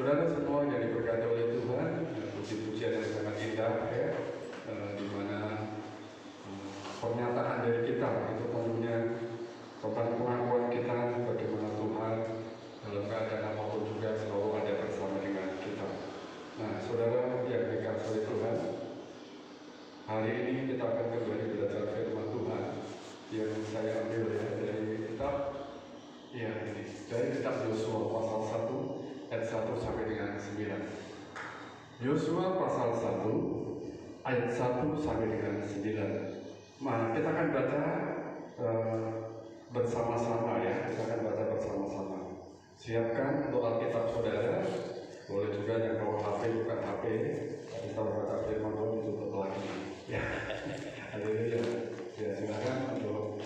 saudara semua yang diberkati oleh Tuhan, puji-pujian yang sangat indah ya, di mana pernyataan dari kita itu tentunya tentang pengakuan kita bagaimana Tuhan dalam keadaan apapun juga selalu ada bersama dengan kita. Nah, saudara yang dikasihi oleh Tuhan, hari ini kita akan kembali belajar firman Tuhan yang saya ambil ya dari kitab dari kitab Yosua pasal 1 ayat 1 sampai dengan 9. Yosua pasal 1 ayat 1 sampai dengan 9. Nah, kita akan baca bersama-sama ya, kita akan baca bersama-sama. Siapkan untuk Alkitab saudara, boleh juga yang bawa HP bukan HP, tapi kita baca firman Tuhan ditutup lagi. Ya, haleluya. Ya, silakan untuk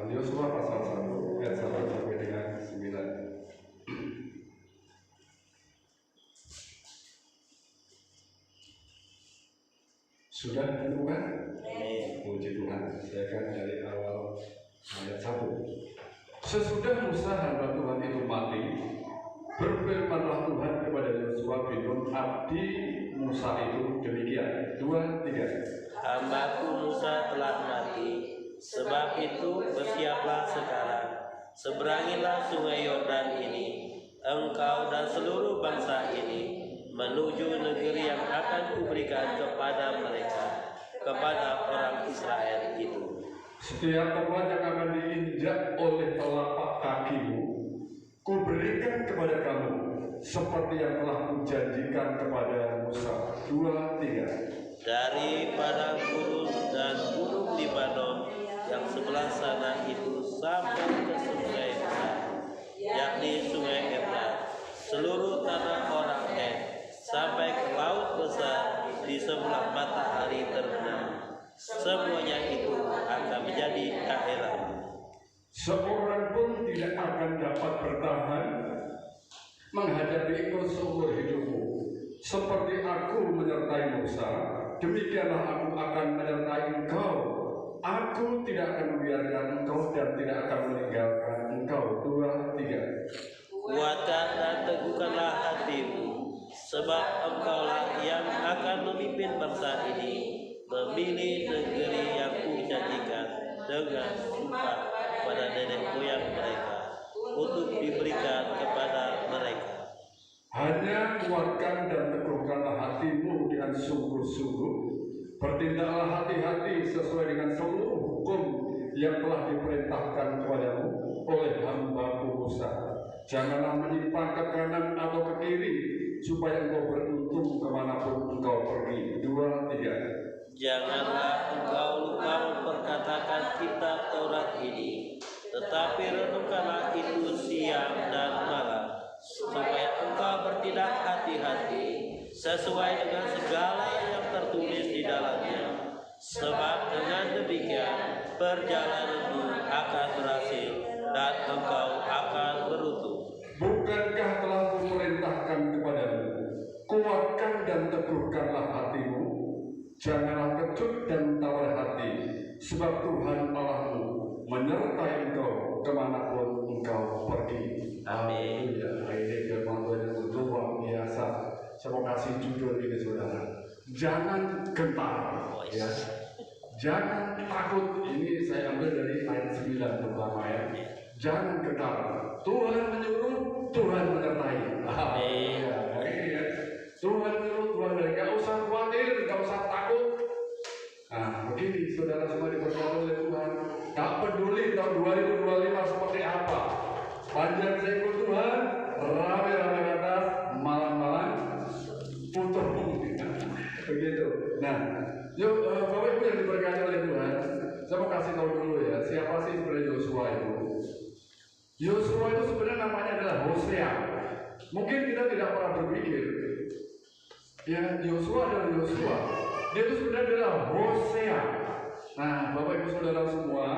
Yosua pasal 1 ayat 1 sampai dengan 9. Sudah ditemukan? Puji Tuhan. Saya akan dari awal ayat 1. Sesudah Musa hamba Tuhan itu mati, berfirmanlah Tuhan kepada Yosua bin Nun abdi Musa itu demikian. 2, 3. Hambaku Musa telah mati, sebab itu bersiaplah sekarang, seberangilah sungai Yordan ini, engkau dan seluruh bangsa ini, menuju negeri yang akan kuberikan kepada mereka, kepada orang Israel itu. Setiap tempat yang akan diinjak oleh telapak kakimu, kuberikan kepada kamu, seperti yang telah kujanjikan kepada Musa. 2, 3. Dari padang gurun dan gunung Libanon yang sebelah sana itu sampai ke sungai besar, yakni sungai Efrat, seluruh tanah orang sampai ke laut besar di sebelah matahari terbenam. Semuanya itu akan menjadi daerah. Seorang pun tidak akan dapat bertahan menghadapi engkau seumur hidupmu. Seperti aku menyertai Musa, demikianlah aku akan menyertai engkau. Aku tidak akan membiarkan engkau dan tidak akan meninggalkan engkau. 2, 3. Kuatkan dan teguhkanlah hatimu, sebab engkaulah yang akan memimpin bangsa ini, memilih negeri yang kujanjikan dengan sumpah pada nenek moyang mereka, untuk diberikan kepada mereka. Hanya kuatkan dan teguhkanlah hatimu dengan sungguh-sungguh. Bertindaklah hati-hati sesuai dengan seluruh hukum yang telah diperintahkan kepadamu oleh hamba-Ku Musa. Janganlah menyimpang ke kanan atau ke kiri, supaya engkau beruntung kemanapun engkau pergi. 2, 3. Janganlah engkau lupa memperkatakan kitab Taurat ini, tetapi renungkanlah itu siang dan malam, supaya engkau bertindak hati-hati sesuai dengan segala yang tertulis di dalamnya. Sebab dengan demikian perjalananmu akan berhasil dan engkau akan beruntung. Bukankah telah kuperintahkan kepadamu, kuatkan dan teguhkanlah hatimu, janganlah kecut dan tawar hati, sebab Tuhan Allahmu menyertai engkau kemanapun engkau pergi. Amin. Ini firman Tuhan yang luar biasa. Saya mau kasih judul ini saudara, jangan gentar ya. Jangan takut. Ini saya ambil dari ayat 9 pertama ya. Jangan gentar. Tuhan menyuruh, Tuhan menyertai. Amin. Ya. Tuhan menyuruh, Tuhan menyertai. Gak usah khawatir, gak usah takut. Nah, begini saudara semua diberkati oleh Tuhan. Gak peduli tahun 2025 seperti apa. Panjang seekor Tuhan, rame-rame ke atas, malam-malam putus. Begitu. Nah, yuk Bapak Ibu yang diberkati oleh Tuhan, saya mau kasih tahu dulu ya, siapa sih sebenarnya Yosua itu? Yosua itu sebenarnya namanya adalah Hosea. Mungkin kita tidak pernah berpikir, ya Yosua adalah Yosua. Dia itu sebenarnya adalah Hosea. Nah, Bapak Ibu Saudara semua,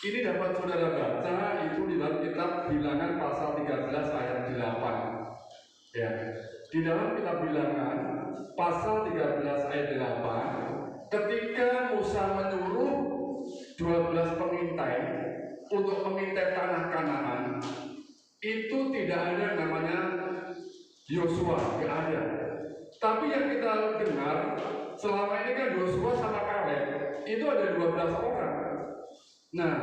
ini dapat saudara baca itu di dalam kitab Bilangan pasal 13 ayat 8. Ya, di dalam kitab Bilangan pasal 13 ayat 8, ketika Musa menyuruh 12 pengintai untuk mengintai tanah Kanaan, itu tidak ada namanya Yosua, nggak ada. Tapi yang kita dengar selama ini kan Yosua sama Kaleb itu ada 12 orang. Nah,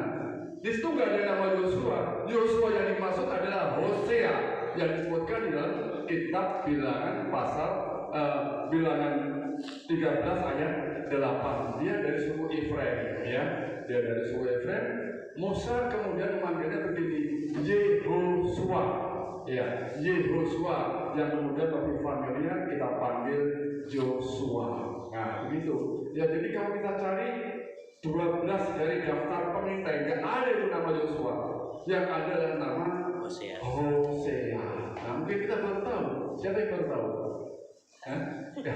di situ nggak ada nama Yosua. Yosua yang dimaksud adalah Hosea yang disebutkan di dalam kitab Bilangan pasal Bilangan 13 ayat 8. Dia dari suku Efraim, ya. Dia dari suku Efraim. Musa kemudian memanggilnya begini, Yehosua, ya, Yehosua, yang kemudian lebih familiar kita panggil Joshua. Nah, begitu. Ya, jadi kalau kita cari 12 dari daftar pengintai, nggak ada itu nama Joshua. Yang ada adalah nama Hosea. Nah, mungkin kita belum tahu. Siapa yang baru tahu? Hah? Ya,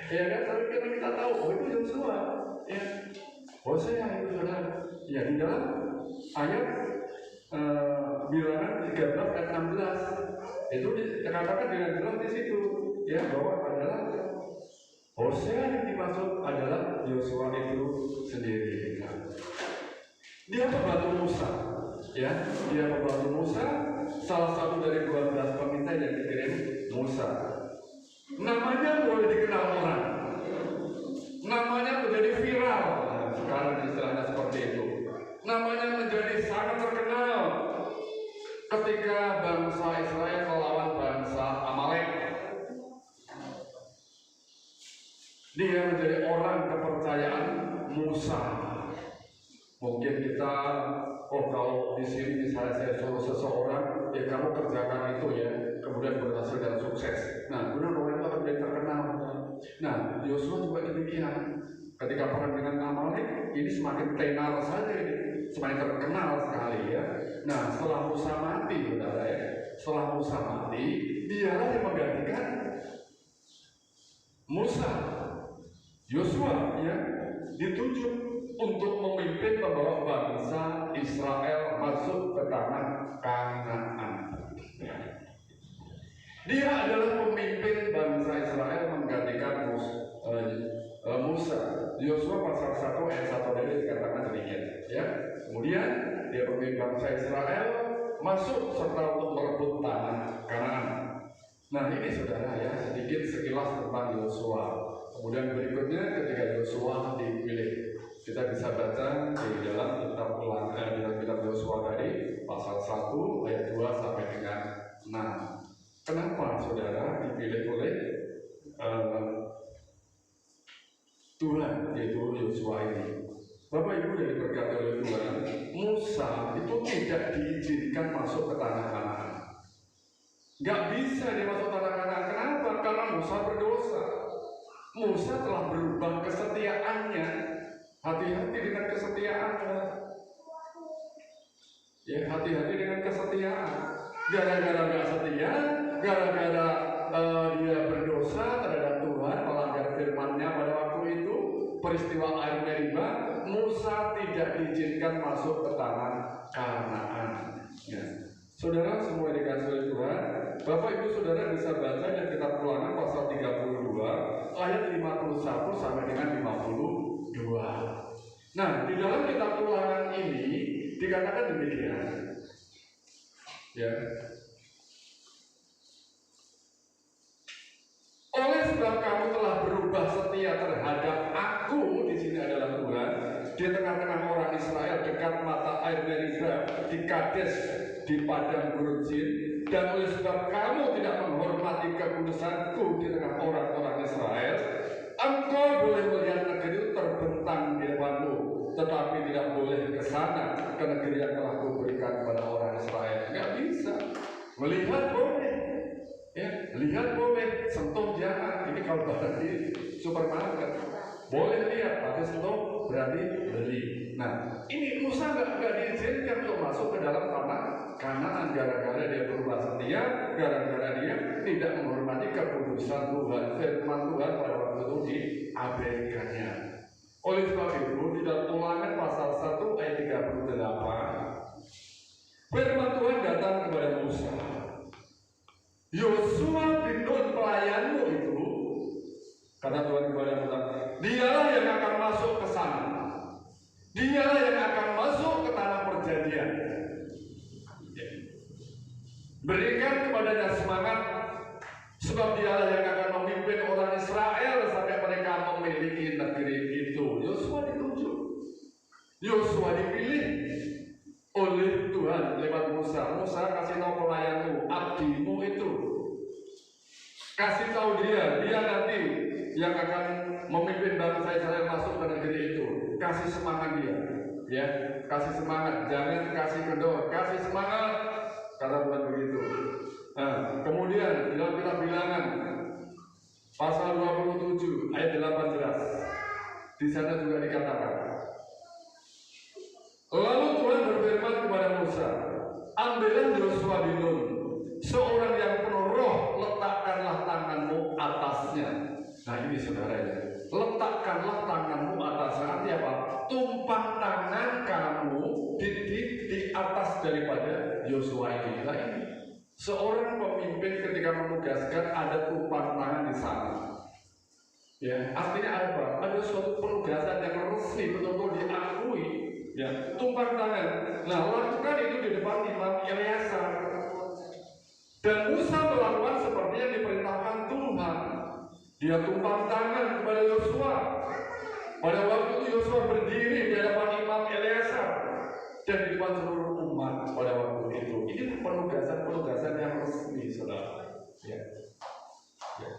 ya kan? Tapi karena kita tahu, oh itu Joshua. Ya, Hosea itu saudara. Ya, di dalam ayat Bilangan 13 ayat 16 itu dikatakan dengan jelas di situ, ya, bahwa adalah Hosea yang dimaksud adalah Yosua itu sendiri. Dia membantu Musa, ya, dia membantu Musa, salah satu dari 12 pengintai yang dikirim Musa. Namanya boleh dikenal orang, namanya menjadi viral. Nah, sekarang istilahnya seperti itu. Namanya menjadi sangat terkenal ketika bangsa Israel melawan bangsa Amalek. Dia menjadi orang kepercayaan Musa. Mungkin kita, oh kalau di sini misalnya saya suruh seseorang, ya kamu kerjakan itu ya, kemudian berhasil dan sukses. Nah, benar orang itu akan menjadi terkenal. Nah, Yosua juga demikian. Ketika perang dengan Amalek, ini semakin tenar saja ini, semakin terkenal sekali ya. Nah, setelah Musa mati, saudara ya, setelah Musa mati, dialah yang menggantikan Musa. Yosua ya ditunjuk untuk memimpin membawa bangsa Israel masuk ke tanah Kanaan. Dia adalah pemimpin bangsa Israel menggantikan Musa. Yosua pasal 1 ayat 1 dari dikatakan demikian. Ya. Kemudian dia pemimpin bangsa Israel masuk serta untuk merebut tanah Kanaan. Nah ini saudara ya, sedikit sekilas tentang Yosua. Kemudian berikutnya ketika Yosua dipilih, kita bisa baca di dalam kitab Ulangan, di dalam kitab Yosua tadi pasal 1 ayat 2 sampai dengan 6. Kenapa saudara dipilih oleh Tuhan, yaitu Yosua ini? Bapak Ibu yang diberkati oleh Tuhan, Musa itu tidak diizinkan masuk ke tanah Kanaan. Gak bisa dia masuk tanah Kanaan. Kenapa? Karena Musa berdosa. Musa telah berubah kesetiaannya. Hati-hati dengan kesetiaan. Ya, hati-hati dengan kesetiaan. Gara-gara gak setia, gara-gara dia berdosa terhadap Tuhan, melanggar firman-Nya pada waktu itu, peristiwa air Meribah, Musa tidak diizinkan masuk ke tanah Kanaan. Ya. Saudara semua dikasih oleh Tuhan, Bapak Ibu Saudara bisa baca di kitab Ulangan pasal 32 ayat 51 sampai dengan 52. Nah, di dalam kitab Ulangan ini dikatakan demikian. Ya. Oleh sebab kamu telah berubah setia terhadap aku, di sini adalah Tuhan, di tengah-tengah orang Israel dekat mata air Meribah di Kades di padang gurun Zin, dan oleh sebab kamu tidak menghormati kekudusanku di tengah orang-orang Israel, engkau boleh melihat negeri itu terbentang di depanmu, tetapi tidak boleh ke sana, ke negeri yang telah kuberikan kepada orang Israel. Nggak bisa. Melihat boleh, ya, lihat boleh, sentuh jangan. Ini kalau bahkan di supermarket boleh lihat, tapi sentuh berarti beli. Nah, ini Musa nggak diizinkan untuk masuk ke dalam tanah Kanaan gara-gara dia berubah setia, gara-gara dia tidak menghormati kekudusan Tuhan, firman Tuhan pada waktu itu diabaikannya. Oleh sebab itu, di dalam Ulangan pasal 1 ayat 38, firman Tuhan datang kepada Musa. Yosua bin Nun pelayanmu itu, kata Tuhan kepada Musa, dialah yang akan masuk ke sana. Dialah yang akan masuk ke tanah perjanjian. Berikan kepadanya semangat, sebab dialah yang akan memimpin orang Israel sampai mereka memiliki negeri itu. Yosua ditunjuk, Yosua dipilih oleh Tuhan lewat Musa. Musa kasih tahu pelayanmu, abdimu itu, kasih tahu dia nanti yang akan memimpin bangsa Israel masuk ke negeri itu. Kasih semangat dia, ya, kasih semangat, jangan kasih kendor, kasih semangat, kata Tuhan begitu. Nah, kemudian dalam kitab Bilangan pasal 27 ayat 18, di sana juga dikatakan, lalu Tuhan berfirman kepada Musa, ambillah Yosua bin Nun, seorang yang penuh roh, letakkanlah tanganmu atasnya. Nah ini saudara ya, letakkanlah tanganmu atasnya. Artinya apa? Tumpang tangan kamu di atas daripada Yosua ini. Nah ini seorang pemimpin ketika menugaskan ada tumpang tangan di sana. Ya, artinya apa? Ada suatu penugasan yang resmi, betul-betul diakui. Ya, tumpang tangan. Nah, lakukan itu di depan Imam Eleazar. Dan Musa melakukan seperti yang diperintahkan Tuhan. Dia tumpang tangan kepada Yosua. Pada waktu itu Yosua berdiri di hadapan Imam Eleazar dan di depan seluruh umat pada waktu itu. Ini penugasan yang resmi, saudara. Ya. Ya.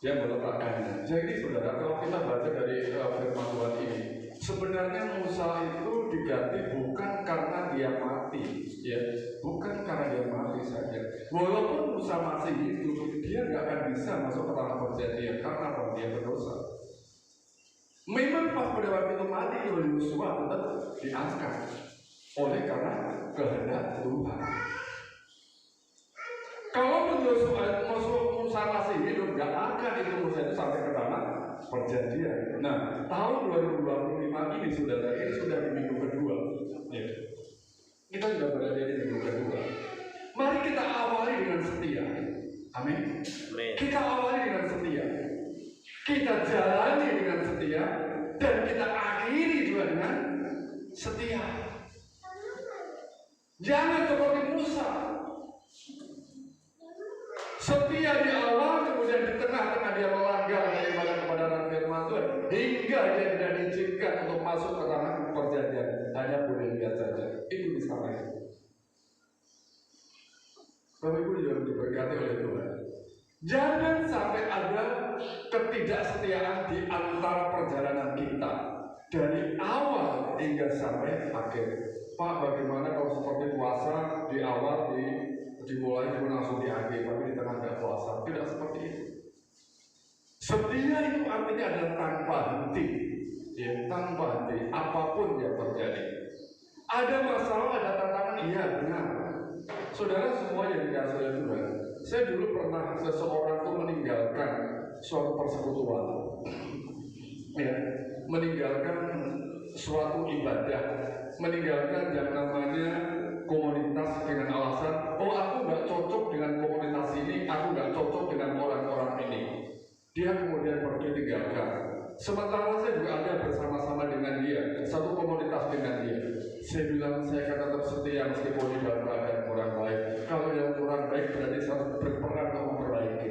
Dia meletakkannya. Jadi saudara, kalau kita baca dari firman Tuhan ini, sebenarnya Musa itu diganti bukan karena dia mati, ya, bukan karena dia mati saja. Walaupun Musa masih hidup, dia nggak akan bisa masuk ke tanah perjanjian karena apa? Dia berdosa. Memang pas pada waktu itu mati, Yosua tetap diangkat oleh karena kehendak Tuhan. Kalau Musa masih hidup, nggak akan itu Musa itu sampai ke tanah perjanjian. Nah, tahun 2025 ini saudara, ini sudah di minggu kedua. Ya. Kita sudah berada di minggu kedua. Mari kita awali dengan setia. Amin. Kita awali dengan setia. Kita jalani dengan setia dan kita akhiri juga dengan setia. Jangan seperti Musa. Setia di awal, kemudian di tengah-tengah dia melanggar daripada kebenaran firman Tuhan, hingga dia tidak diizinkan untuk masuk ke tanah perjanjian, hanya boleh lihat saja. Itu disampaikan. Bapak Ibu juga diberkati oleh Tuhan. Jangan sampai ada ketidaksetiaan di antara perjalanan kita dari awal hingga sampai akhir. Pak, bagaimana kalau seperti puasa di awal dimulai langsung di akhir, tapi di tengah nggak puasa? Tidak seperti itu. Setia itu artinya adalah tanpa henti, ya, tanpa henti, apapun yang terjadi. Ada masalah, ada tantangan, iya benar. Saudara semua yang dikasih oleh Tuhan, saya dulu pernah seseorang itu meninggalkan suatu persekutuan, ya, meninggalkan suatu ibadah, meninggalkan yang namanya komunitas dengan alasan, oh aku nggak cocok dengan komunitas ini, aku nggak cocok dengan orang-orang ini. Dia kemudian pergi tinggalkan. Sementara saya juga ada bersama-sama dengan dia, satu komunitas dengan dia. Saya bilang saya akan tetap setia meskipun di dalam keadaan kurang baik. Kalau yang kurang baik berarti saya harus berperan untuk memperbaiki.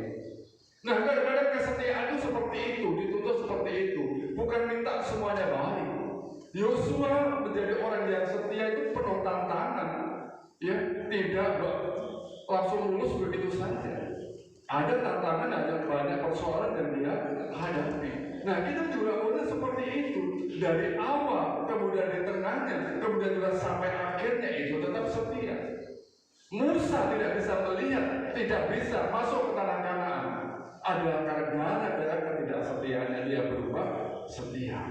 Nah, kadang-kadang kesetiaan itu seperti itu, dituntut seperti itu, bukan minta semuanya baik. Yosua menjadi orang yang setia itu penuh tantangan, ya, tidak langsung lulus begitu saja. Ada tantangan, ada banyak persoalan yang dia hadapi. Nah, kita juga boleh seperti itu dari awal, kemudian di tengahnya, kemudian juga sampai akhirnya itu tetap setia. Musa tidak bisa melihat, tidak bisa masuk ke tanah Kanaan. Adalah karena ketidaksetiaannya dia berubah setia.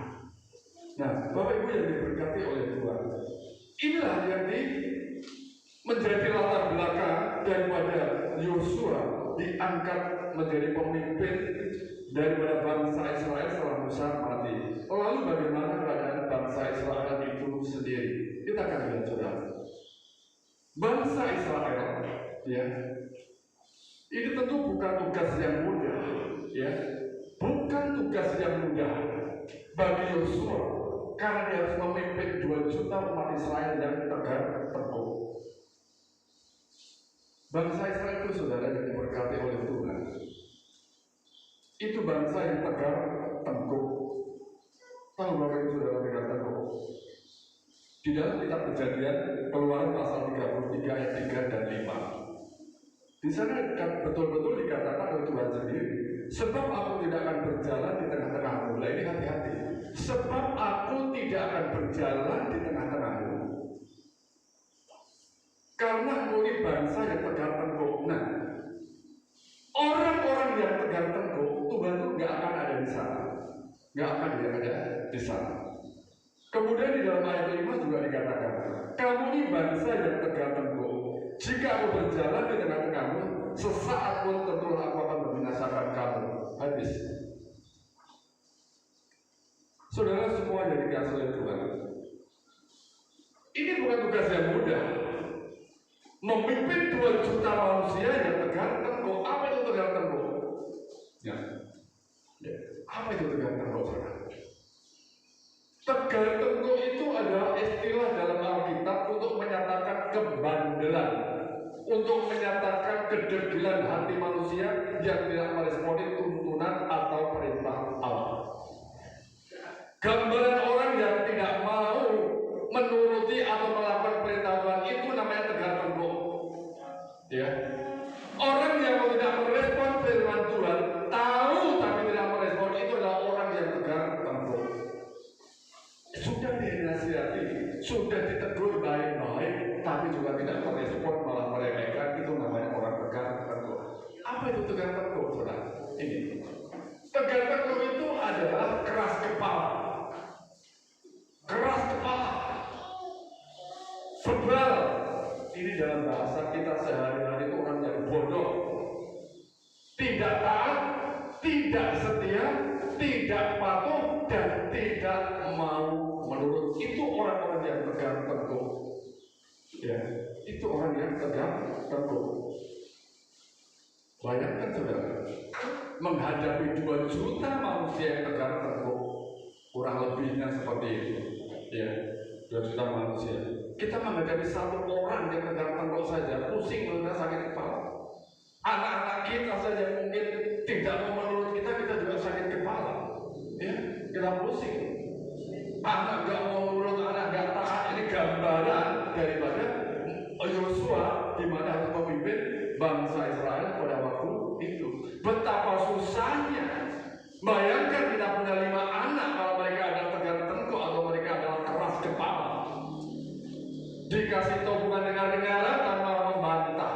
Nah, Bapak Ibu yang diberkati oleh Tuhan, inilah yang menjadi latar belakang daripada Yosua diangkat menjadi pemimpin daripada bangsa Israel setelah Musa mati. Lalu bagaimana keadaan bangsa Israel itu sendiri? Kita akan lihat saudara. Bangsa Israel, ya, ini tentu bukan tugas yang mudah, ya, bukan tugas yang mudah bagi Yosua, karena dia harus memimpin 2 juta umat Israel yang tegar teguh. Bangsa Israel itu saudara yang diberkati oleh Tuhan. Itu bangsa yang tegar tengkuk. Tahu Bapak Ibu saudara tegar tengkuk? Di dalam kitab Kejadian Keluaran pasal 33 ayat 3 dan 5. Di sana betul-betul dikatakan oleh Tuhan sendiri, sebab aku tidak akan berjalan di tengah-tengahmu. Nah ini hati-hati. Sebab aku tidak akan berjalan di tengah-tengahmu. Karena engkau ini bangsa yang tegar tengkuk. Nah, orang-orang yang tegar tengkuk, Tuhan itu nggak akan ada di sana. Nggak akan dia ada di sana. Kemudian di dalam ayat 5 juga dikatakan, kamu ini bangsa yang tegar tengkuk. Jika aku berjalan di tengah-tengahmu, sesaat pun tentulah aku akan membinasakan kamu. Habis. Saudara semua yang dikasih oleh Tuhan, ini bukan tugas yang mudah. Memimpin 2 juta manusia yang tegar tengkuk. Apa itu tegar tengkuk? Ya. Apa itu tegar tengkuk? Tegar tengkuk itu adalah istilah dalam Alkitab untuk menyatakan kebandelan, untuk menyatakan kedegilan hati manusia yang tidak meresponi tuntunan atau perintah Allah. Gambaran orang yang tidak mau menuruti atau melakukan perintah Tuhan itu namanya tegar tengkuk. Ya. Orang yang tidak merespon firman Tuhan, tahu tapi tidak merespon, itu adalah orang yang tegar tengkuk. Sudah dinasihati, sudah ditegur baik-baik, tapi juga tidak merespon, malah meremehkan, itu namanya orang tegar tengkuk. Apa itu tegar tengkuk, saudara? Ini tegar tengkuk itu adalah keras kepala. Keras kepala, sebal. Ini dalam bahasa kita sehari-hari itu orang yang bodoh, tidak taat, tidak setia, tidak patuh, dan tidak mau menurut. Itu orang-orang yang tegar tengkuk. Ya, itu orang yang tegar tengkuk. Bayangkan saudara, menghadapi 2 juta manusia yang tegar tengkuk, kurang lebihnya seperti itu. Ya, 2 juta manusia. Kita menghadapi 1 orang yang tegar tengkuk saja, pusing, kita sakit kepala. Anak-anak kita saja mungkin tidak mau menurut kita juga sakit kepala. Ya, kita pusing. Anak gak mau menurut, anak gak taat. Ini gambaran daripada Yosua di mana harus memimpin bangsa Israel pada waktu itu. Betapa susahnya. Bayangkan kita punya 5 anak, kalau mereka ada tegar tengkuk atau mereka adalah keras kepala. Dikasih tahu bukan dengar-dengaran tanpa membantah.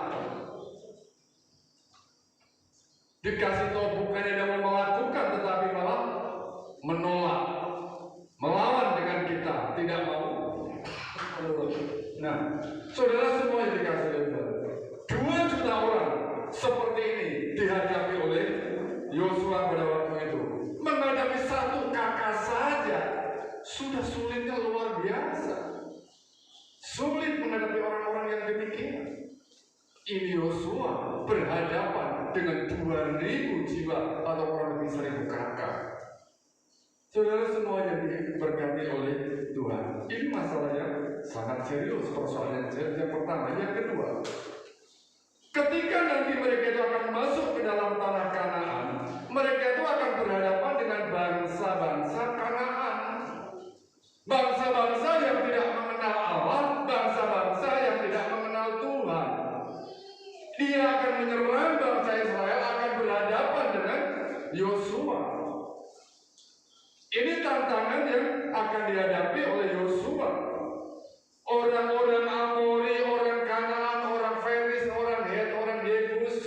Dikasih tahu bukan yang mau melakukan tetapi malah menolak, melawan dengan kita, tidak mau menurut. Nah, saudara semua yang dikasih Tuhan, 2 juta orang seperti ini dihadapi oleh Yosua pada waktu itu. Menghadapi 1 kakak saja sudah sulitnya luar biasa. Sulit menghadapi orang-orang yang demikian. Ini Yosua berhadapan dengan 2.000 jiwa atau kurang lebih 1.000 kakak. Saudara semua yang diberkati oleh Tuhan, ini masalah yang sangat serius, persoalan yang pertama. Yang kedua, ketika nanti mereka itu akan masuk ke dalam tanah Kanaan, mereka itu akan berhadapan dengan bangsa-bangsa Kanaan. Bangsa-bangsa yang tidak mengenal Allah, bangsa-bangsa yang tidak mengenal Tuhan. Dia akan menyerang bangsa Israel, akan berhadapan dengan Yosua. Ini tantangan yang akan dihadapi oleh Yosua. Orang-orang Amori, orang Kanaan, orang Feris, orang Het, orang Yebus.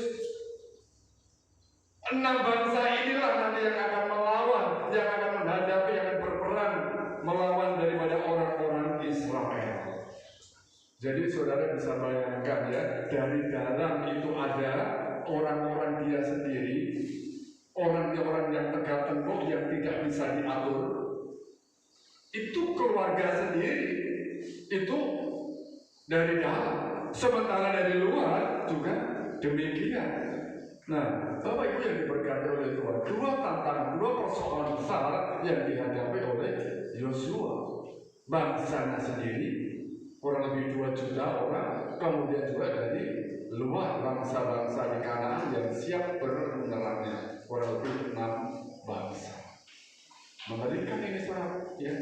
6 bangsa inilah nanti yang akan melawan, yang akan menghadapi, yang akan berperang melawan daripada orang-orang Israel. Jadi saudara bisa bayangkan ya, dari dalam itu ada orang-orang dia sendiri, orang-orang yang tegar tengkuk yang tidak bisa diatur. Itu keluarga sendiri, itu dari dalam. Sementara dari luar juga demikian. Nah, Bapak Ibu yang diberkati oleh Tuhan, 2 tantangan, 2 persoalan besar yang dihadapi oleh Yosua. Bangsanya sendiri, kurang lebih 2 juta orang, kemudian juga dari luar bangsa-bangsa di Kanaan yang siap menerannya, kurang lebih 6 bangsa. Mengerikan ini saudara, ya.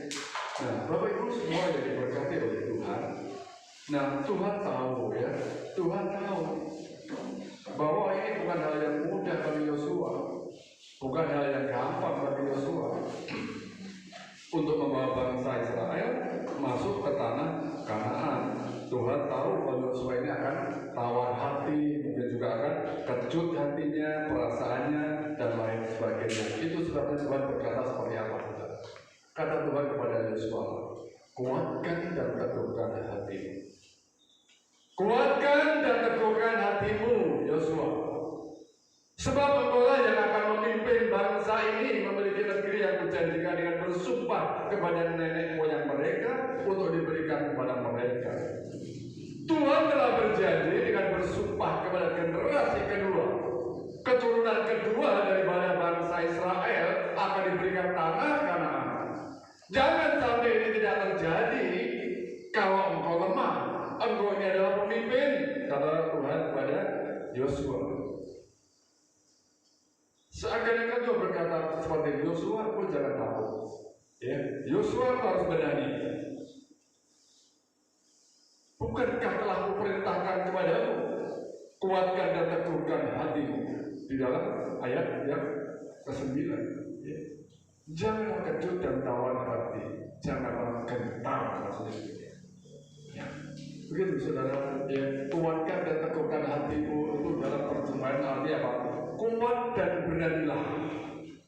Nah, Bapak Ibu semua yang diberkati oleh Tuhan. Nah, Tuhan tahu ya, Tuhan tahu bahwa ini bukan hal yang mudah bagi Yosua, bukan hal yang gampang bagi Yosua untuk membawa bangsa Israel masuk ke tanah Kanaan. Tuhan tahu bahwa Yosua ini akan tawar hati, mungkin juga akan kecut hatinya, perasaannya, dan lain sebagainya. Itu sebabnya Tuhan berkata seperti apa? Kata Tuhan kepada Yosua, kuatkan dan teguhkan hatimu. Kuatkan dan teguhkan hatimu, Yosua. Sebab engkaulah yang akan memimpin bangsa ini memiliki negeri yang kujanjikan dengan bersumpah kepada nenek moyang mereka untuk diberikan kepada mereka. Tuhan telah berjanji dengan bersumpah kepada generasi kedua, keturunan kedua daripada bangsa Israel akan diberikan tanah Kanaan. Jangan sampai ini tidak terjadi kalau engkau lemah. Engkau ini adalah pemimpin, kata Tuhan kepada Yosua. Seakan-akan Tuhan berkata seperti Yosua, pun jangan takut. Ya, Yosua harus berani. Bukankah telah kuperintahkan kepadamu, kuatkan dan teguhkan hatimu, di dalam ayat yang ke-9. Ya. Jangan kecut dan tawar hati, janganlah gentar maksudnya. Ya. Begitu saudara, ya, kuatkan dan teguhkan hatimu itu dalam terjemahan arti apa? Kuat dan beranilah.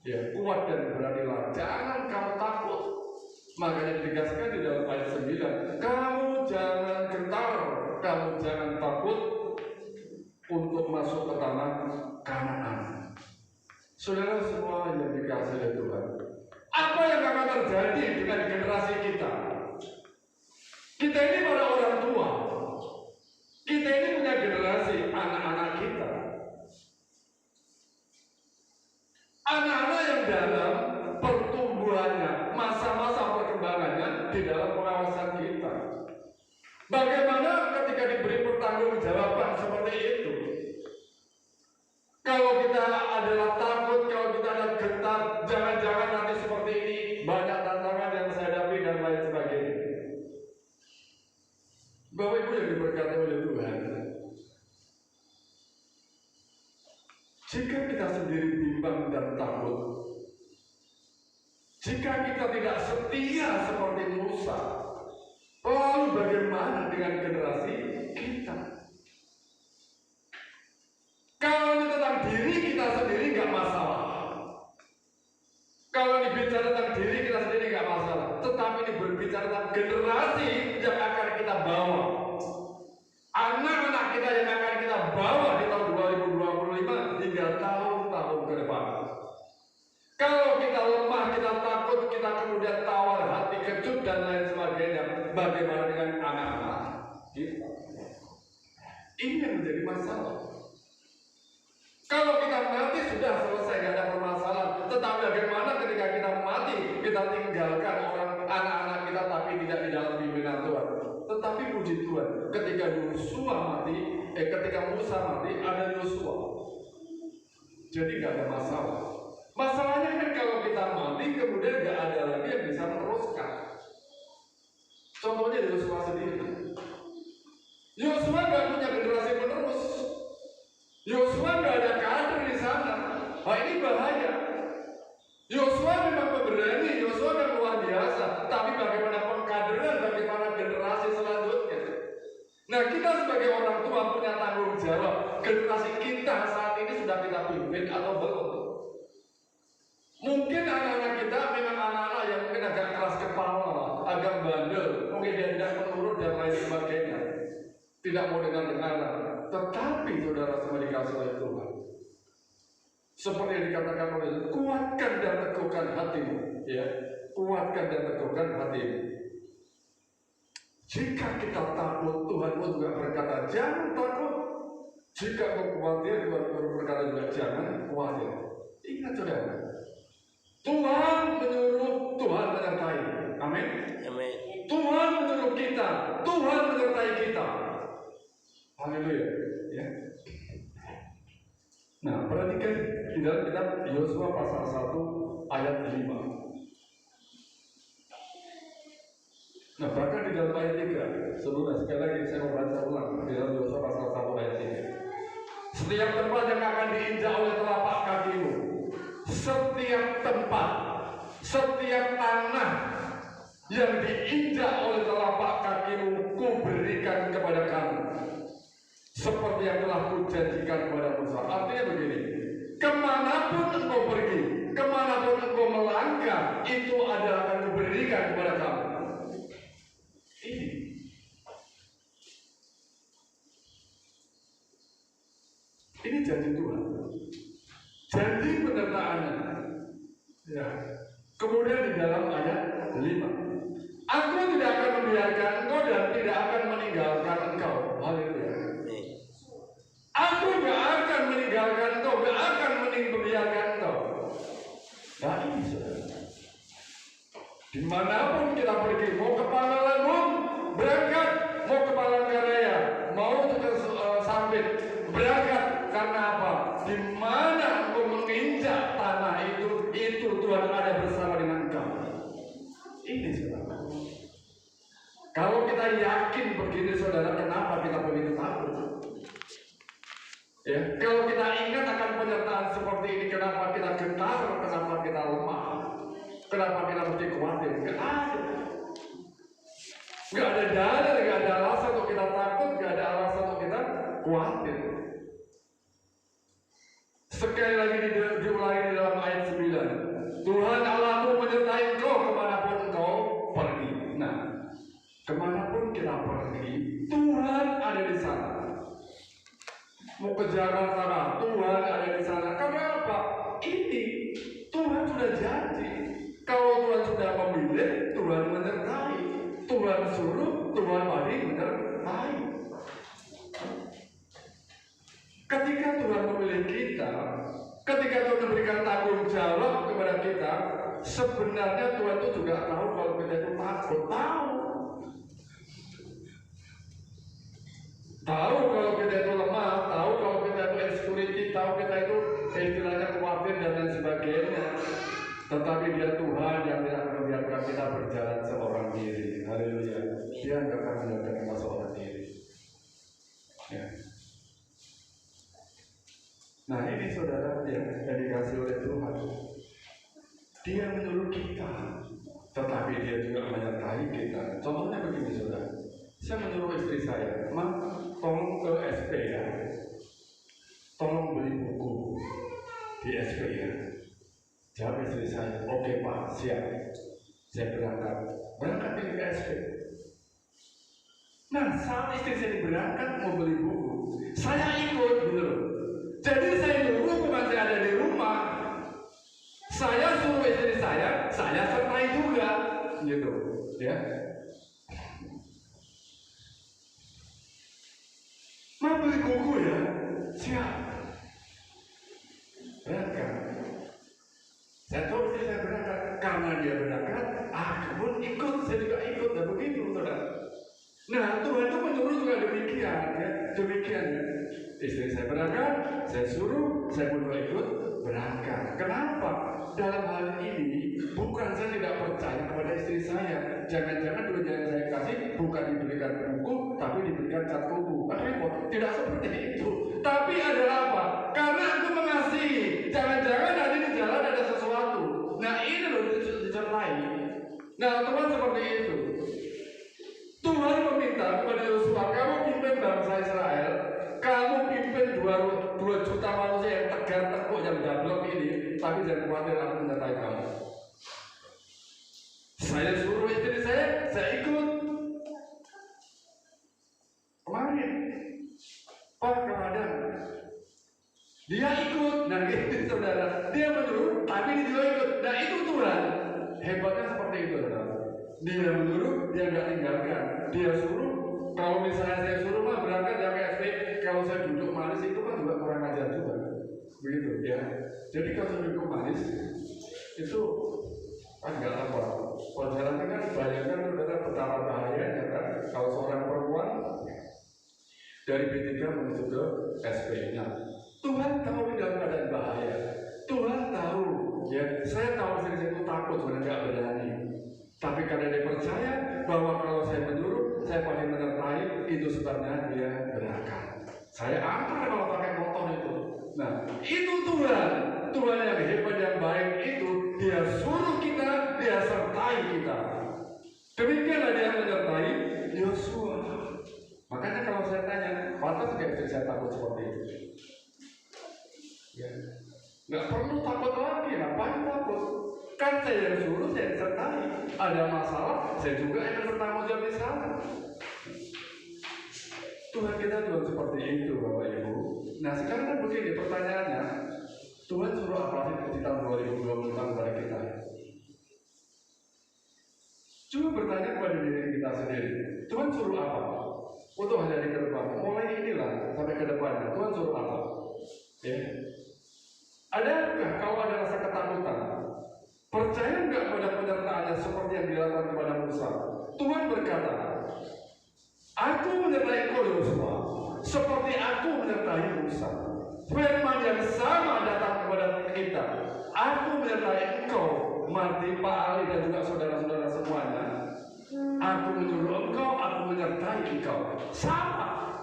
Ya, kuat dan beranilah. Jangan kamu takut. Makanya ditegaskan di dalam ayat 9, kamu jangan gentar, kamu jangan takut untuk masuk ke tanah Kanaan. Saudara semua yang dikasihi oleh Tuhan, apa yang akan terjadi dengan generasi kita? Kita ini para orang tua. Kita ini punya generasi anak-anak kita. Anak-anak yang dalam pertumbuhannya, masa-masa perkembangannya di dalam pengawasan kita. Bagaimana ketika diberi pertanggungjawaban seperti itu? Kalau kita adalah takut, kalau kita adalah gentar, jangan-jangan nanti seperti ini, banyak tantangan yang saya hadapi dan lain sebagainya. Bapak Ibu yang diberkati oleh Tuhan, jika kita sendiri bimbang dan takut, jika kita tidak setia seperti Musa, lalu bagaimana dengan generasi kita? Kalau ini tentang diri kita sendiri nggak masalah. Kalau ini bicara tentang diri kita sendiri nggak masalah. Tetapi ini berbicara tentang generasi yang akan kita bawa. Anak-anak kita yang akan kita bawa di tahun 2025 hingga tahun-tahun ke depan. Kalau kita lemah, kita takut, kita kemudian tawar hati, kecut dan lain sebagainya, bagaimana dengan anak-anak kita? Ini yang menjadi masalah. Kalau kita mati sudah selesai, tidak ada permasalahan. Tetapi bagaimana ketika kita mati, kita tinggalkan orang anak-anak kita tapi tidak di dalam pimpinan Tuhan. Tetapi puji Tuhan, ketika ketika Musa mati, ada Yosua. Jadi nggak ada masalah. Masalahnya kan kalau kita mati, kemudian nggak ada lagi yang bisa meneruskan. Contohnya Yosua sendiri. Yosua nggak punya generasi penerus. Yosua nggak ada kader di sana. Wah, ini bahaya. Yosua memang pemberani, Yosua kan luar biasa. Tapi bagaimana pengkaderan, bagaimana generasi selanjutnya? Nah, kita sebagai orang tua punya tanggung jawab. Generasi kita saat ini sudah kita pimpin atau belum? Mungkin anak-anak kita memang anak-anak yang mungkin agak keras kepala, agak bandel, mungkin dia tidak menurut dan lain sebagainya. Tidak mau dengar-dengar. Tetapi saudara semua dikasih oleh Tuhan, seperti yang dikatakan oleh kuatkan dan teguhkan hatimu, ya, kuatkan dan teguhkan hatimu. Jika kita takut, Tuhan pun juga berkata jangan takut. Jika kau khawatir, Tuhan pun berkata juga jangan khawatir. Ingat saudara, Tuhan menyuruh, Tuhan menyertai. Amin. Amin. Tuhan menyuruh kita, Tuhan menyertai kita. Haleluya. Ya. Nah, perhatikan di dalam kitab Yosua pasal 1 ayat 5. Nah, bahkan di dalam ayat 3, saudara, sekali lagi saya mau baca ulang di dalam Yosua pasal 1 ayat 3. Setiap tempat yang akan diinjak oleh telapak kakimu, setiap tempat, setiap tanah yang diinjak oleh telapak kakimu, kuberikan kepada kamu, seperti yang telah kujanjikan kepada Musa. Artinya begini, kemanapun engkau pergi, kemanapun engkau melangkah, itu adalah akan kuberikan kepada kamu. Ini janji Tuhan, janji penyertaannya. Ya. Kemudian di dalam ayat 5, aku tidak akan membiarkan engkau dan tidak akan meninggalkan engkau. Haleluya. Aku gak akan meninggalkan engkau, gak akan membiarkan engkau. Nah ini saudara, dimanapun kita pergi, mau ke Pangalangun berangkat, mau ke Palangkaraya, mau ke Sambit berangkat. Karena apa? Dimana engkau menginjak tanah itu Tuhan ada bersama dengan engkau. Ini saudara. Kalau kita yakin begini saudara, kenapa kita begitu takut? Ya, kalau kita ingat akan penyertaan seperti ini, kenapa kita gentar, kenapa kita lemah, kenapa kita mesti khawatir? Gak ada dalil, gak ada alasan untuk kita takut, gak ada alasan untuk kita khawatir. Sekali lagi diulangi di dalam ayat 9. Tuhan Allahmu menyertai engkau kemanapun engkau pergi. Nah, kemanapun kita pergi, Tuhan ada di sana. Mau ke Jakarta, Tuhan ada di sana. Karena apa? Ini Tuhan sudah janji. Kalau Tuhan sudah memilih, Tuhan menyertai. Tuhan suruh, Tuhan pasti menyertai. Ketika Tuhan memilih kita, ketika Tuhan memberikan tanggung jawab kepada kita, sebenarnya Tuhan itu juga tahu kalau kita itu takut. Tahu kalau kita itu lemah, tahu kalau kita itu insecurity, tahu kita itu istilahnya khawatir dan lain sebagainya. Tetapi Dia Tuhan yang tidak membiarkan kita berjalan seorang diri. Haleluya. Dia tidak akan membiarkan kita seorang diri. Ya. Nah ini saudara yang dikasih oleh Tuhan. Dia menyuruh kita, tetapi Dia juga menyertai kita. Contohnya begini saudara. Saya menyuruh istri saya, tolong ke SP ya, tolong beli buku di SP ya. Jawab istri saya, oke Pak, siap. Saya berangkat ke SP. Nah saat istri saya berangkat mau beli buku, saya ikut gitu. Jadi saya dulu bukan saya ada di rumah, saya suruh istri saya sertai juga, gitu, ya. Mau beli buku ya? Siap. Berangkat. Saya tahu istri saya berangkat. Karena dia berangkat, pun ikut, saya juga ikut. Dan begitu, saudara. Nah, Tuhan itu menyuruh juga demikian, ya. Demikian, ya. Istri saya berangkat, saya suruh, saya pun ikut berangkat. Kenapa? Dalam hal ini, bukan saya tidak percaya kepada istri saya. Jangan-jangan duit yang saya kasih bukan diberikan buku, tapi diberikan cat kuku. Tidak seperti itu. Tapi adalah apa? Karena aku mengasihi. Jangan-jangan nanti di jalan ada sesuatu. Nah ini loh disertai. Nah Tuhan seperti itu. Tuhan meminta kepada Yosua, kamu pimpin bangsa Israel, kamu pimpin 2 juta manusia yang tegar tekuk yang dablok ini, tapi jangan khawatir, aku menyertai kamu. Saya suruh istri saya ikut. Kemarin Pak ke Padang, dia ikut. Nah itu saudara, dia menyuruh, tapi dia juga ikut. Nah itu Tuhan. Hebatnya seperti itu saudara. Dia menyuruh, dia nggak tinggalkan. Dia suruh. Kalau misalnya saya suruh mah berangkat ya ke SP, kalau saya duduk manis itu kan juga kurang ajar juga, begitu ya. Jadi kalau saya duduk manis itu kan nggak apa. Perjalanan kan bayangkan saudara betapa bahayanya kan. Kalau seorang SP-nya. Tuhan tahu ini dalam keadaan bahaya. Tuhan tahu, ya, saya tahu saya itu takut, sebenarnya nggak berani. Tapi karena dia percaya bahwa kalau saya menyuruh, saya paling menyertai, itu sebabnya dia gerakan. Saya antar kalau pakai motor itu. Nah, itu Tuhan. Tuhan yang hebat, yang baik itu, dia suruh kita, dia sertai kita. Demikianlah dia menyertai Yosua. Makanya kalau saya tanya, pantas nggak saya takut seperti itu? Ya, nggak perlu takut lagi, ngapain takut? Kan saya yang suruh, saya disertai. Ada masalah, saya juga yang bertanggung jawab di sana. Tuhan kita Tuhan seperti itu, Bapak Ibu. Nah sekarang kan begini pertanyaannya, Tuhan suruh apa sih di tahun 2020 kepada kita? Coba bertanya kepada diri kita sendiri, Tuhan suruh apa? Untuk hari ke depan, mulai inilah sampai ke depannya, Tuhan suruh apa? Ya. Adakah kalau ada rasa ketakutan? Percaya nggak pada penyertaannya seperti yang dilakukan kepada Musa? Tuhan berkata, aku menyertai engkau Yosua, seperti aku menyertai Musa. Firman yang sama datang kepada kita. Aku menyertai engkau, Marti, Pak Ali dan juga saudara-saudara semuanya. Aku menyuruh engkau, aku menyertai engkau. Sama.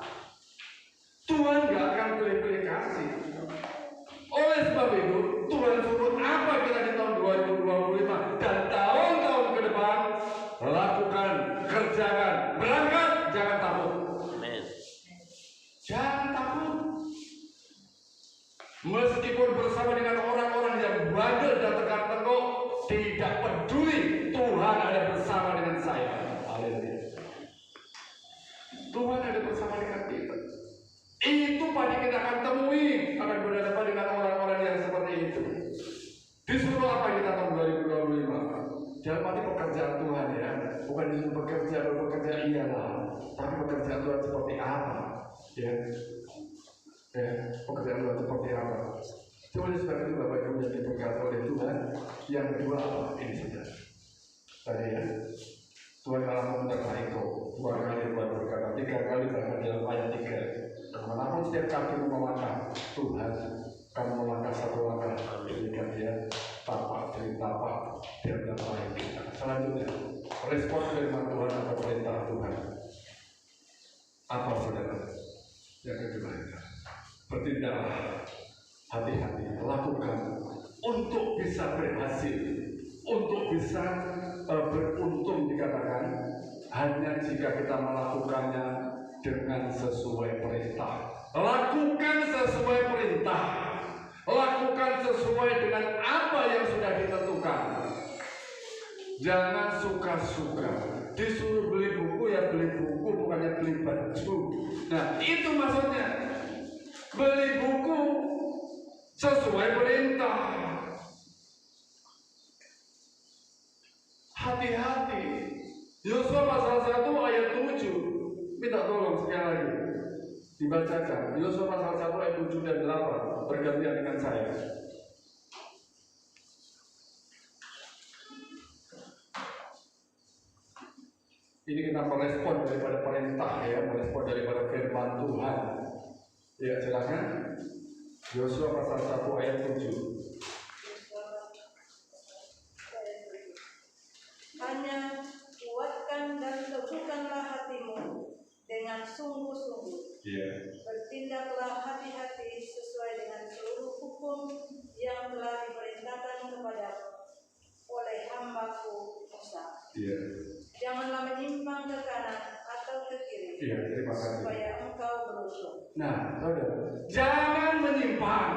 Tuhan nggak akan pilih-pilih kasih. Oleh sebab itu, Tuhan suruh apa kita di tahun 2025 dan tahun-tahun ke depan, lakukan, kerjakan, berangkat, jangan takut. Amen. Jangan takut. Meskipun bersama dengan orang-orang yang bandel dan tegak-tengok, tidak peduli, Tuhan ada bersama dengan saya. Haleluya. Tuhan ada bersama dengan kita. Itu pasti kita akan temui, akan berhadapan dengan orang-orang yang seperti itu. Disuruh apa kita tahun 2025? Jangan mati pekerjaan Tuhan ya, bukan disuruh bekerja iyalah, tapi pekerjaan Tuhan seperti apa? Ya, pekerjaan Tuhan seperti apa? Coba sebab itu Bapak Ibu yang diberkati oleh Tuhan. Yang kedua apa? Ini saja. Tadi ya, Tuhan Allah menyertai kau. 2 kali Tuhan berkata, 3 kali bahkan dalam ayat 3. Manapun setiap kaki melangkah, Tuhan kamu melangkah 1 langkah, ketika dia tapak demi tapak dia menyertai kita. Selanjutnya, respon firman Tuhan atau perintah Tuhan. Apa saudara? Yang kedua, bertindaklah, hati-hati, lakukan untuk bisa berhasil, untuk bisa beruntung dikatakan hanya jika kita melakukannya dengan sesuai perintah. Lakukan sesuai perintah. Lakukan sesuai dengan apa yang sudah ditentukan. Jangan suka-suka. Disuruh beli buku ya beli buku, bukannya beli baju. Nah itu maksudnya. Beli buku sesuai perintah. Hati-hati. Yosua pasal 1 ayat 7. Minta tolong sekali lagi dibacakan. Yosua pasal 1 ayat 7 dan 8 bergantian dengan saya. Ini kita merespon daripada perintah ya, merespon daripada firman Tuhan. Ya silakan. Yosua pasal 1 ayat 7. Hanya kuatkan dan teguhkanlah hatimu dengan sungguh-sungguh. Bertindaklah hati-hati sesuai dengan seluruh hukum yang telah diperintahkan kepadamu oleh hamba-Ku Musa. Janganlah menyimpang ke kanan atau ke kiri, supaya engkau beruntung. Nah, saudara, jangan menyimpang.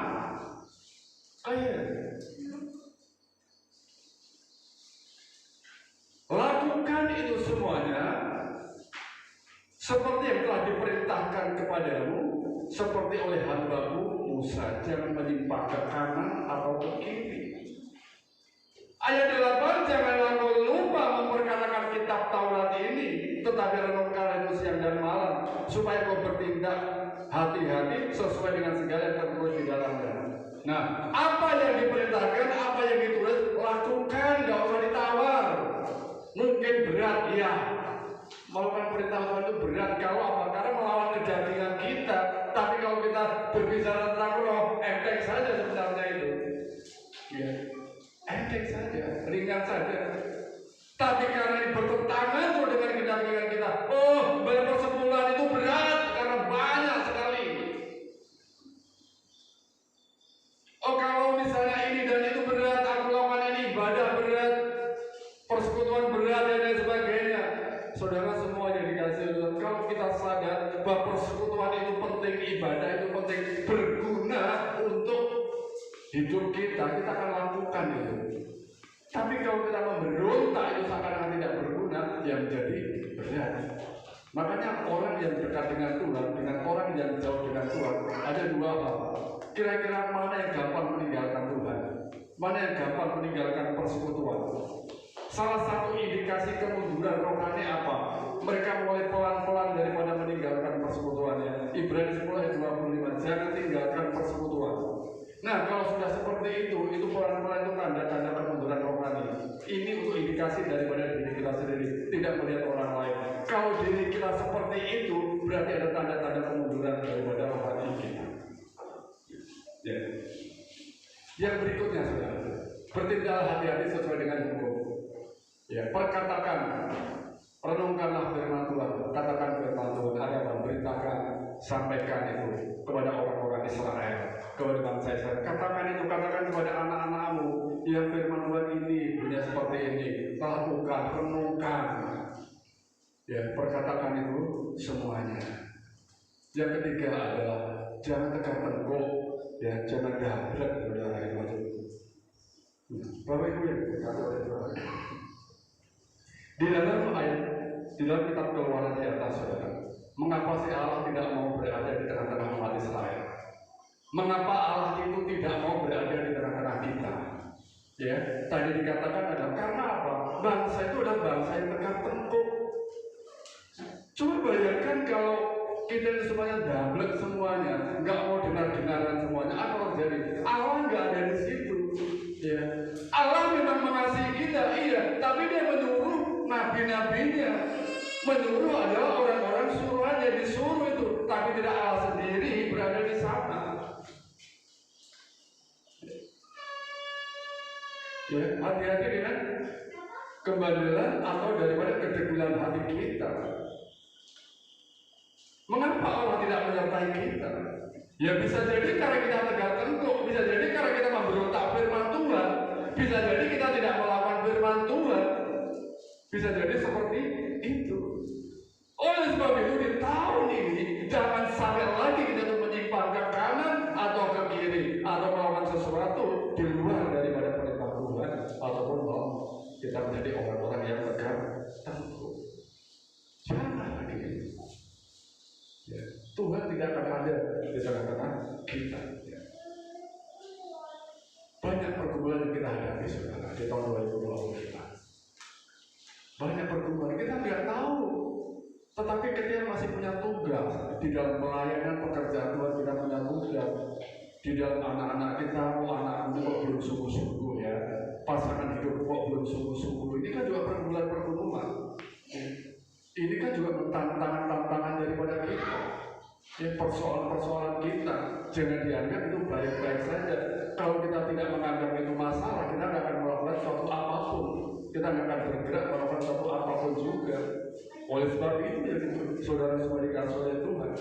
Lakukan itu semuanya seperti yang telah diperintahkan kepadamu, seperti oleh hamba-Ku Musa. Jangan menyimpang ke kanan atau ke kiri. Ayat 8, janganlah kau lupa memperkatakan kitab Taurat ini, tetapi renungkanlah itu siang dan malam, supaya kau bertindak hati-hati sesuai dengan segala yang tertulis di dalamnya. Nah, apa yang diperintahkan, apa yang ditulis, lakukan, gak usah ditawar. Mungkin berat, ya. Melakukan perintah Tuhan itu berat. Kalau apa? Karena melawan kedagingan kita. Tapi kalau kita berbicara tentang roh, enteng saja sebenarnya itu. Ya, enteng saja, ringan saja. Tapi karena ini bertentangan dengan keyakinan kita, oh, berpersepuluhan itu berat karena banyak sekali. Oh, kalau misalnya ini dan itu berat, aku lakukan ini, ibadah berat, persekutuan berat dan lain sebagainya. Saudara semua yang dikasih Tuhan, kalau kita sadar bahwa persekutuan itu penting, ibadah itu penting, berguna untuk hidup kita akan lakukan itu. Tapi kalau kita memberontak itu seakan-akan tidak berguna, yang menjadi berat. Makanya orang yang dekat dengan Tuhan, dengan orang yang jauh dengan Tuhan, ada dua hal. Kira-kira mana yang gampang meninggalkan Tuhan? Mana yang gampang meninggalkan persekutuan? Salah satu indikasi kemunduran rohani apa? Mereka mulai pelan-pelan daripada meninggalkan persekutuannya. Ibrani 10 ayat 25, jangan tinggalkan persekutuan. Nah, kalau sudah seperti itu pelan-pelan itu tanda-tanda kemunduran rohani. Ini untuk indikasi daripada diri kita sendiri, tidak melihat orang lain. Kalau diri kita seperti itu, berarti ada tanda-tanda kemunduran daripada rohani kita. Ya. Yang berikutnya, saudara, bertindak hati-hati sesuai dengan hukum. Ya, perkatakan, renungkanlah firman Tuhan, katakan firman Tuhan, ada apa? Beritakan, sampaikan itu kepada orang-orang Israel, kepada bangsa Israel. Katakan itu, katakan kepada anak-anakmu yang firman Tuhan ini punya seperti ini. Lakukan, renungkan. Ya, perkatakan itu semuanya. Yang ketiga adalah jangan tegak tengkuk, ya, jangan gablek, saudara itu. Bapak Ibu yang dikatakan oleh Tuhan. Di dalam kitab Keluaran di atas, saudara, mengapa si Allah tidak mau berada di tengah-tengah umat Israel? Mengapa Allah itu tidak mau berada di tengah-tengah kita? Ya, tadi dikatakan adalah karena apa? Bangsa itu adalah bangsa yang tegak tengkuk. Coba bayangkan kalau kita ini semuanya dablek semuanya, nggak mau dengar-dengaran semuanya, apa terjadi? Allah nggak ada di situ. Ya, Allah memang mengasihi kita, iya, tapi Dia menyuruh nabi-nabinya, menyuruh adalah orang-orang suruhannya, disuruh itu, tapi tidak Allah sendiri berada di sana. Ya, hati-hati dengan kebandelan atau daripada kedegilan hati kita. Mengapa Allah tidak menyertai kita? Ya bisa jadi karena kita tegak tengkuk, bisa jadi karena kita memberontak firman Tuhan, bisa jadi kita tidak melakukan firman Tuhan, bisa jadi seperti itu. Oleh sebab itu di tahun ini jangan sampai lagi kita untuk menyimpang ke kanan atau ke kiri atau melakukan sesuatu di luar daripada perintah Tuhan, ataupun mau kita menjadi orang-orang yang tegak tengkuk. Jangan lagi. Ya, Tuhan tidak akan ada di tengah-tengah kita. Ya. Banyak pergumulan yang kita hadapi, saudara, di tahun 2020. Banyak pergumulan kita nggak tahu, tetapi kita masih punya tugas di dalam pelayanan pekerjaan Tuhan. Kita punya tugas di dalam anak-anak kita. Anak itu kok belum sungguh-sungguh, ya, pasangan hidup kok belum sungguh-sungguh. Ini kan juga pergumulan. Ini kan juga tantangan daripada kita. Ya, persoalan-persoalan kita jangan dianggap itu baik-baik saja. Kalau kita tidak menganggap itu masalah, kita tidak akan melakukan suatu apapun. Kita tidak akan bergerak melakukan suatu apapun juga. Oleh sebab itu, ya, saudara semua dikasih oleh Tuhan,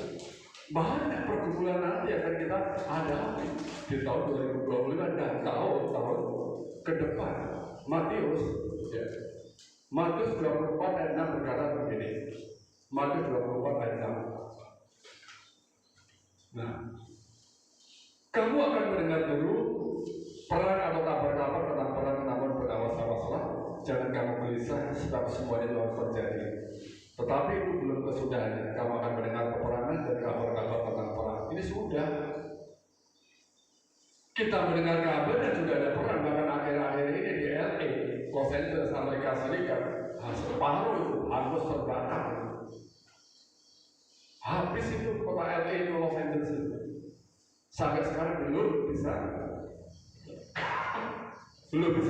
banyak pergumulan nanti akan kita hadapi di tahun 2025 dan tahun-tahun ke depan. Matius, ya, Matius 24 ayat 6 berkata begini. Matius 24 ayat 6. Nah, kamu akan mendengar dulu perang atau kabar-kabar tentang perang, namun berawas-awaslah, jangan kamu gelisah, sebab semuanya itu harus terjadi. Tetapi itu belum kesudahannya. Kamu akan mendengar peperangan dan kabar-kabar tentang perang. Ini sudah. Kita mendengar kabar dan sudah ada perang. Bahkan akhir-akhir ini di LA, Los Angeles, Amerika Serikat, separuh itu hangus terbakar. Habis itu kota LA itu, Los Angeles itu. Sampai sekarang belum bisa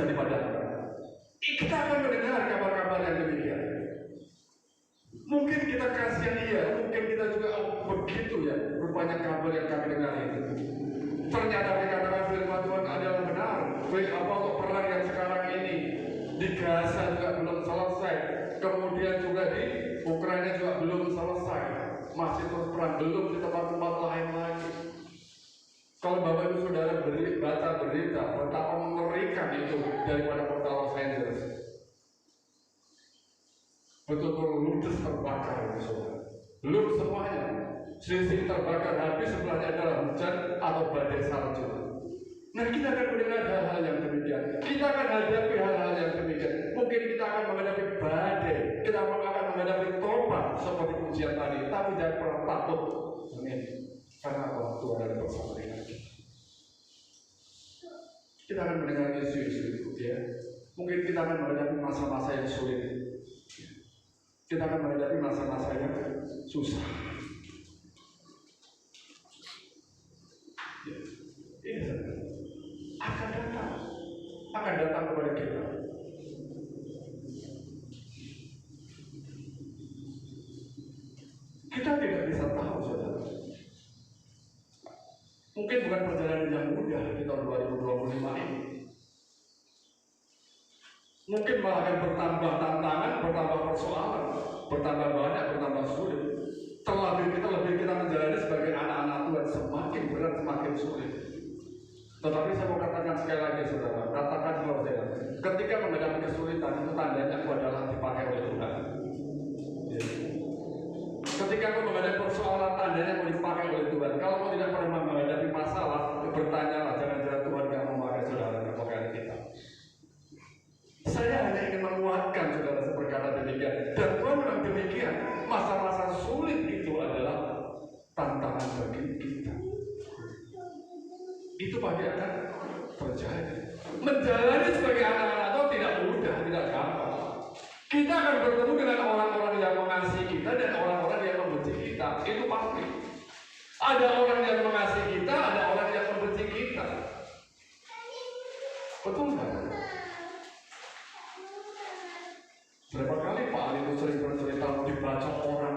dipadamkan. Kita akan mendengar kabar-kabar yang demikian. Mungkin kita kasihan iya, mungkin kita juga begitu ya, rupanya kabar yang kami dengar itu. Ternyata dikatakan firman Tuhan adalah benar. Apa kok perang yang sekarang ini di Gaza juga belum selesai, kemudian juga di Ukraina juga belum selesai, masih terus perang, belum di tempat-tempat lain lagi. Kalau Bapak Ibu Saudara baca berita betapa mengerikan itu daripada kota Los Angeles, betul-betul ludes terbakar itu saudara. Belum semuanya, sisi terbakar habis, sebelahnya adalah hujan atau badai salju. Nah, kita akan mendengar hal-hal yang demikian. Kita akan hadapi hal-hal yang demikian. Mungkin kita akan menghadapi badai, kita akan menghadapi tobat seperti ujian tadi. Tapi jangan pernah takut. Amin. Karena Allah Tuhan ada bersama dengan kita. Kita akan mendengar isu-isu itu, ya. Mungkin kita akan menghadapi masa-masa yang sulit. Kita akan menghadapi masa-masa yang susah. Iya, akan datang kepada kita. Kita tidak bisa tahu, saudara. Mungkin bukan perjalanan yang mudah di tahun 2025 ini. Mungkin malah akan bertambah tantangan, bertambah persoalan, bertambah banyak, bertambah sulit. Terlebih kita menjalani sebagai anak-anak Tuhan semakin berat, semakin sulit. Tetapi saya mau katakan sekali lagi, saudara, katakan kalau saya, ketika menghadapi kesulitan itu tandanya aku adalah dipakai oleh Tuhan. Ya. Ketika aku menghadapi persoalan, tandanya aku dipakai oleh Tuhan. Kalau kau tidak pernah menghadapi masalah, bertanyalah, jangan-jangan Tuhan tidak memakai saudara dan memakai kita. Saya hanya ingin menguatkan saudara berkata demikian. Dan Tuhan memang demikian. Masa-masa sulit itu adalah tantangan bagi kita. Itu pasti akan terjadi. Menjalani sebagai anak-anak itu tidak mudah, tidak gampang. Kita akan bertemu dengan orang-orang yang mengasihi kita dan orang-orang yang membenci kita. Itu pasti. Ada orang yang mengasihi kita, ada orang yang membenci kita. Betul nggak? Berapa kali Pak Ali itu sering bercerita dibaca orang.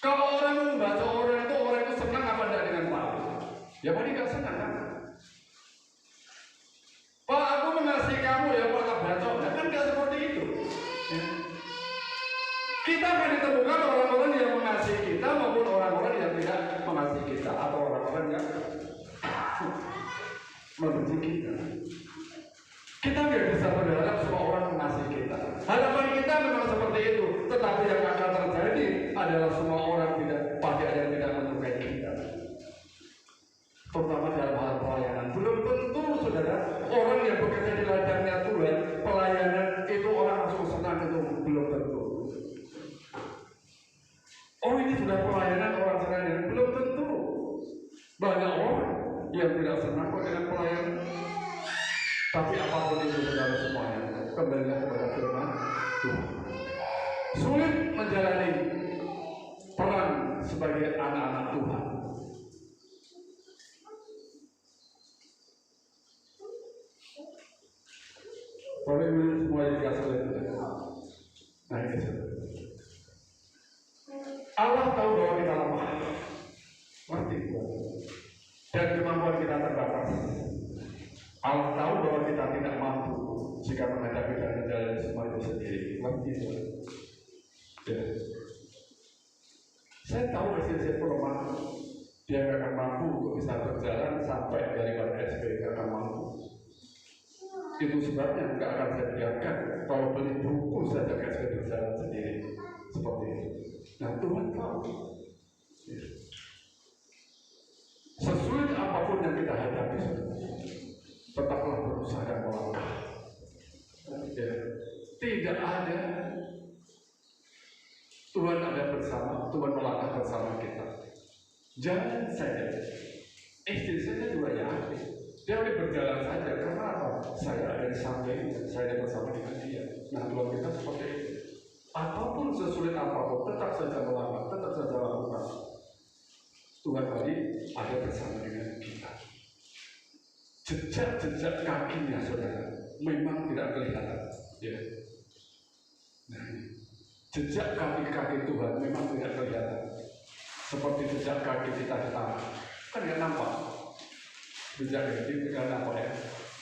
Kalau orang membaca orang itu senang apa enggak dengan Pak Ali? Ya Pak Ali nggak senang kan? Pak, aku mengasihi kamu ya Pak, tak baca. Nah, kan nggak seperti itu. Ya. Kita akan ditemukan orang-orang yang mengasihi kita maupun orang-orang yang tidak mengasihi kita atau orang-orang yang membenci kita. Kita tidak bisa berharap semua orang mengasihi kita. Harapan kita memang seperti itu, tetapi yang akan terjadi adalah semua orang pasti ada yang tidak menyukai kita. Terutama dalam hal pelayanan. Belum tentu, saudara, orang yang bekerja di ladangnya Tuhan, pelayanan itu orang langsung senang, itu belum tentu. Oh, ini sudah pelayanan orang senang, belum tentu. Banyak orang yang tidak senang dengan pelayanan. Tapi apapun itu saudara semuanya, kembalilah kepada firman Tuhan. Sulit menjalani peran sebagai anak-anak Tuhan. Bapak Ibu semua dikasih oleh Tuhan. Nah ini saudara. Allah tahu bahwa kita lemah, ngerti dan kemampuan kita terbatas. Allah tahu bahwa kita tidak mampu jika menghadapi dan menjalani semua itu sendiri. Ngerti ya. Saya tahu mesin lemah, dia tidak akan mampu untuk bisa berjalan sampai daripada SP, tidak akan mampu. Itu sebabnya tidak akan saya biarkan kalau beli buku saja SP berjalan sendiri seperti itu. Nah Tuhan tahu. Ya. Sesulit apapun yang kita hadapi, tetaplah berusaha dan melangkah. Ya. Tidak ada. Tuhan ada bersama, Tuhan melangkah bersama kita. Jangan saja. Istri saya juga yakin. Dia boleh berjalan saja. Karena apa? Saya ada di samping, saya ada bersama dengan dia. Nah, Tuhan kita seperti itu. Apapun sesulit apapun, tetap saja melangkah, tetap saja lakukan. Tuhan tadi ada bersama dengan kita. Jejak-jejak kakinya, saudara, memang tidak kelihatan. Ya. Nah, jejak kaki-kaki Tuhan memang tidak kelihatan. Seperti jejak kaki kita di tanah. Kan tidak nampak. Jejak kaki tidak nampak ya.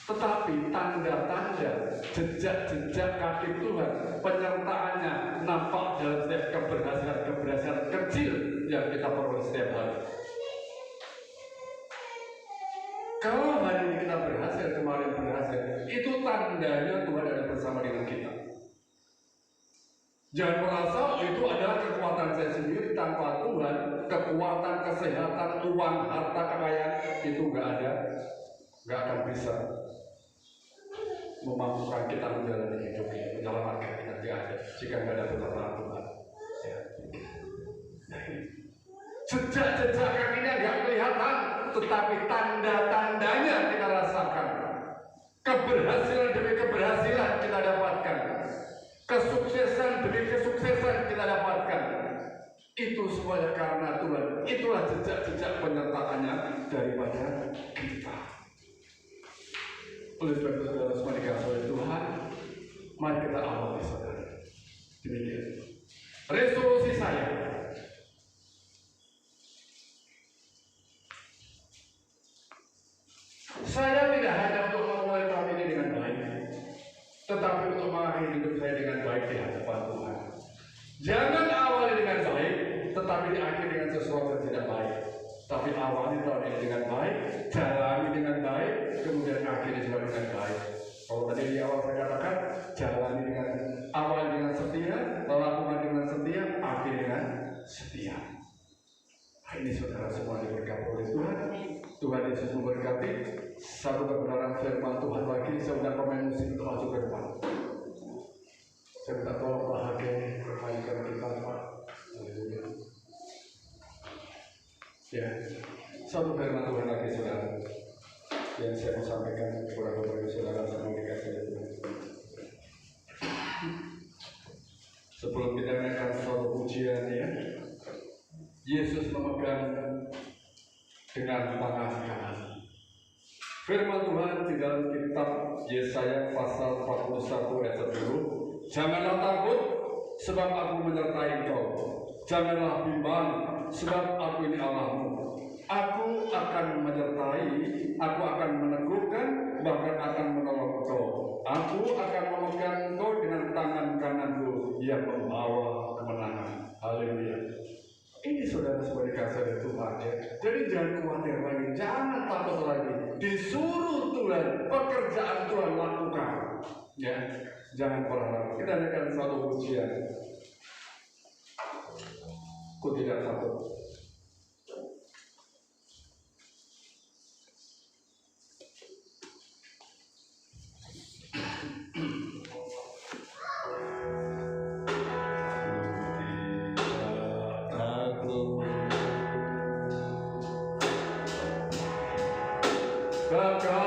Tetapi tanda-tanda jejak-jejak kaki Tuhan, penyertaannya nampak dalam setiap keberhasilan kecil yang kita peroleh setiap hari. Kalau hari ini kita berhasil, kemarin berhasil, itu tandanya Tuhan ada bersama dengan kita. Jangan merasa itu adalah kekuatan saya sendiri tanpa Tuhan, kekuatan, kesehatan, uang, harta, kekayaan itu nggak ada, nggak akan bisa memampukan kita menjalani hidup ini, menyelamatkan kita nggak ada jika nggak ada pertolongan Tuhan. Ya. Jejak-jejak kakinya nggak kelihatan, tetapi tanda-tandanya kita rasakan. Keberhasilan demi keberhasilan kita dapatkan. Kesuksesan demi kesuksesan kita dapatkan. Itu semuanya karena Tuhan. Itulah jejak-jejak penyertaannya daripada kita. Oleh sebab itu, saudara semua dikasih oleh Tuhan, mari kita awali, saudara. Demikian. Resolusi saya tidak hanya untuk memulai tahun ini dengan baik, tetapi untuk mengakhiri hidup saya dengan baik di hadapan Tuhan. Jangan awali dengan baik, tetapi diakhiri dengan sesuatu yang tidak baik. Tapi awali tahun ini dengan baik, jalani dengan baik, kemudian akhiri juga dengan baik. Kalau tadi di awal saya katakan, jalani dengan awal dengan setia, lakukan dengan setia, akhiri dengan setia. Nah, ini saudara semua diberkati oleh Tuhan. Tuhan Yesus memberkati. Satu kebenaran firman Tuhan lagi, saya undang pemain musik untuk masuk ke depan. Saya minta tolong Pak Hakim permainkan kita, Pak. Haleluya. Ya, satu firman Tuhan lagi, saudara, yang saya mau sampaikan kepada Bapak Ibu saudara semua dikasih oleh Tuhan. Sebelum kita menaikkan suatu pujian, ya, Yesus memegang dengan tangan kanan. Firman Tuhan di dalam kitab Yesaya pasal 41 ayat 10. Janganlah takut, sebab aku menyertai engkau. Janganlah bimbang, sebab aku ini Allahmu. Aku akan menyertai, aku akan meneguhkan, bahkan akan menolong engkau. Aku akan memegang engkau dengan tangan kananku yang membawa kemenangan. Haleluya. Ini saudara semua dikasih oleh Tuhan, ya. Jadi jangan khawatir lagi, jangan takut lagi. Disuruh Tuhan, pekerjaan Tuhan lakukan, ya. Jangan pernah lagi. Kita akan satu pujian. Aku tidak takut. Maka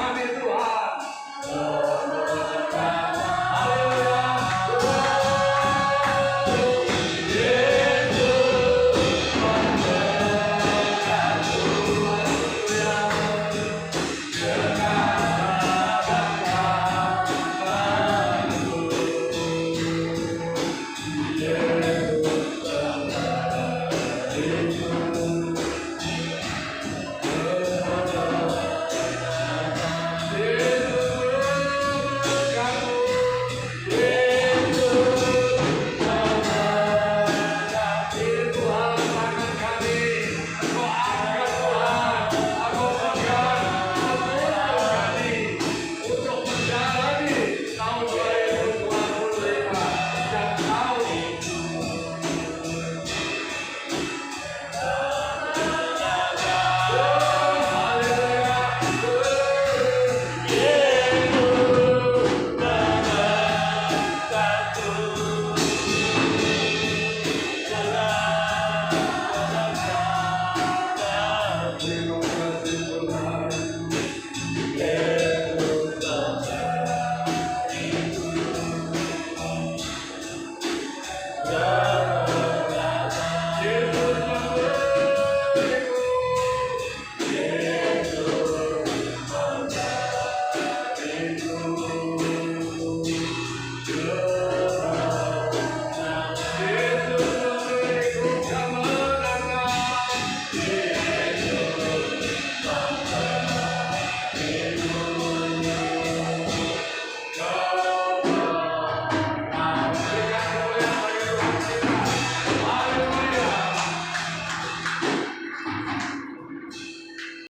Amin Tuhan.